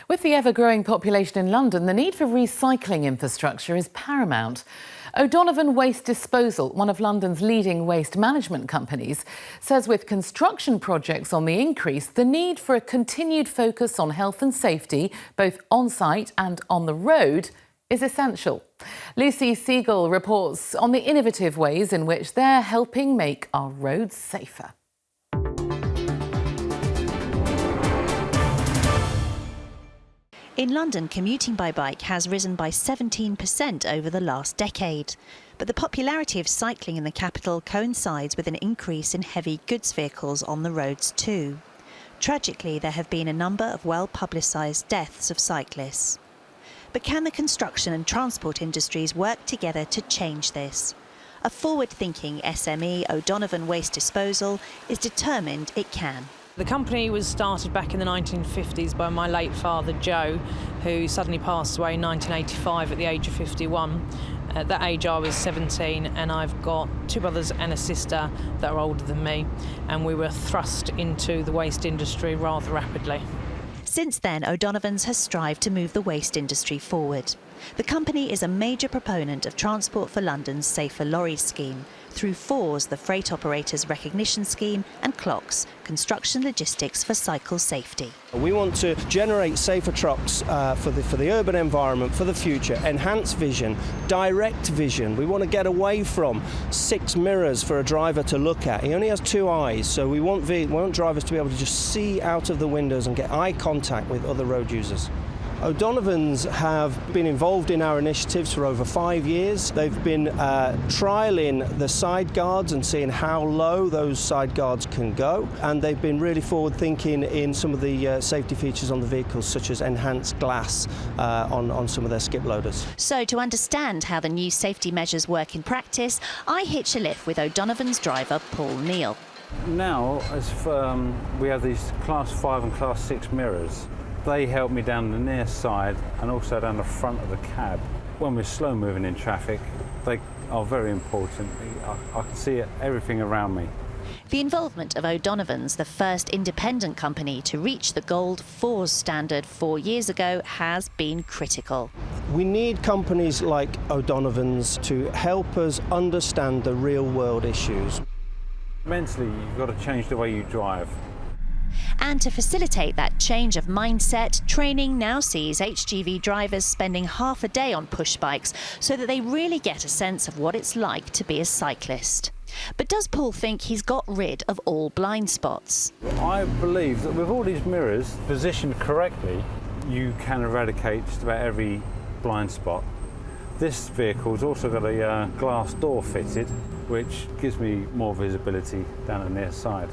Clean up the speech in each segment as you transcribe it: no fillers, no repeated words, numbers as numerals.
With the ever-growing population in London, the need for recycling infrastructure is paramount. O'Donovan Waste Disposal, one of London's leading waste management companies, says with construction projects on the increase, the need for a continued focus on health and safety, both on-site and on the road, is essential. Lucy Siegel reports on the innovative ways in which they're helping make our roads safer. In London, commuting by bike has risen by 17% over the last decade. But the popularity of cycling in the capital coincides with an increase in heavy goods vehicles on the roads too. Tragically, there have been a number of well-publicised deaths of cyclists. But can the construction and transport industries work together to change this? A forward-thinking SME, O'Donovan Waste Disposal, is determined it can. The company was started back in the 1950s by my late father, Joe, who suddenly passed away in 1985 at the age of 51. At that age I was 17 and I've got two brothers and a sister that are older than me, and we were thrust into the waste industry rather rapidly. Since then, O'Donovan's has strived to move the waste industry forward. The company is a major proponent of Transport for London's Safer Lorries scheme, through FORS, the Freight Operators Recognition Scheme, and CLOCS, Construction Logistics for Cycle Safety. We want to generate safer trucks for the urban environment, for the future, enhance vision, direct vision. We want to get away from 6 mirrors for a driver to look at. He only has 2 eyes, so we want drivers to be able to just see out of the windows and get eye contact with other road users. O'Donovans have been involved in our initiatives for over 5 years. They've been trialling the side guards and seeing how low those side guards can go, and they've been really forward thinking in some of the safety features on the vehicles, such as enhanced glass on some of their skip loaders. So to understand how the new safety measures work in practice, I hitch a lift with O'Donovan's driver Paul Neal. Now, as we have these Class 5 and Class 6 mirrors, they help me down the near side and also down the front of the cab. When we're slow moving in traffic, they are very important. I can see everything around me. The involvement of O'Donovan's, the first independent company to reach the gold FORS standard 4 years ago, has been critical. We need companies like O'Donovan's to help us understand the real world issues. Mentally, you've got to change the way you drive. And to facilitate that change of mindset, training now sees HGV drivers spending half a day on push bikes so that they really get a sense of what it's like to be a cyclist. But does Paul think he's got rid of all blind spots? I believe that with all these mirrors positioned correctly, you can eradicate just about every blind spot. This vehicle's also got a glass door fitted, which gives me more visibility down the near side.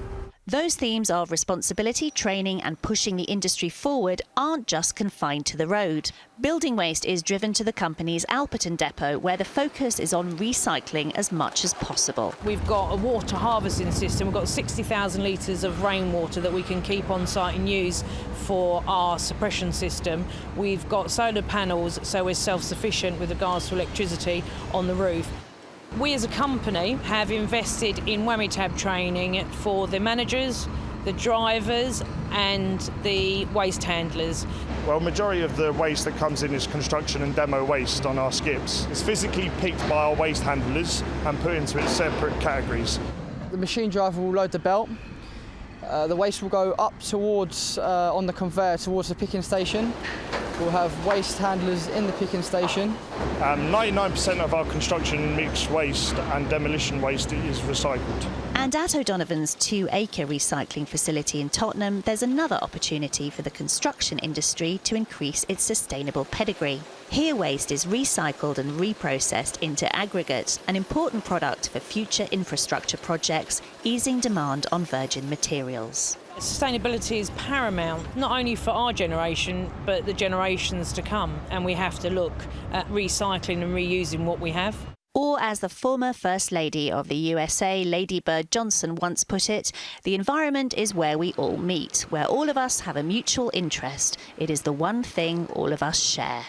Those themes of responsibility, training and pushing the industry forward aren't just confined to the road. Building waste is driven to the company's Alperton depot, where the focus is on recycling as much as possible. We've got a water harvesting system. We've got 60,000 litres of rainwater that we can keep on site and use for our suppression system. We've got solar panels, so we're self-sufficient with regards to electricity on the roof. We as a company have invested in WAMITAB training for the managers, the drivers and the waste handlers. Well, majority of the waste that comes in is construction and demo waste on our skips. It's physically picked by our waste handlers and put into its separate categories. The machine driver will load the belt. The waste will go up towards, on the conveyor towards the picking station. We'll have waste handlers in the picking station. 99% of our construction mixed waste and demolition waste is recycled. And at O'Donovan's 2-acre recycling facility in Tottenham, there's another opportunity for the construction industry to increase its sustainable pedigree. Here waste is recycled and reprocessed into aggregate, an important product for future infrastructure projects, easing demand on virgin materials. Sustainability is paramount, not only for our generation, but the generations to come. And we have to look at recycling and reusing what we have. Or as the former First Lady of the USA, Lady Bird Johnson, once put it, the environment is where we all meet, where all of us have a mutual interest. It is the one thing all of us share.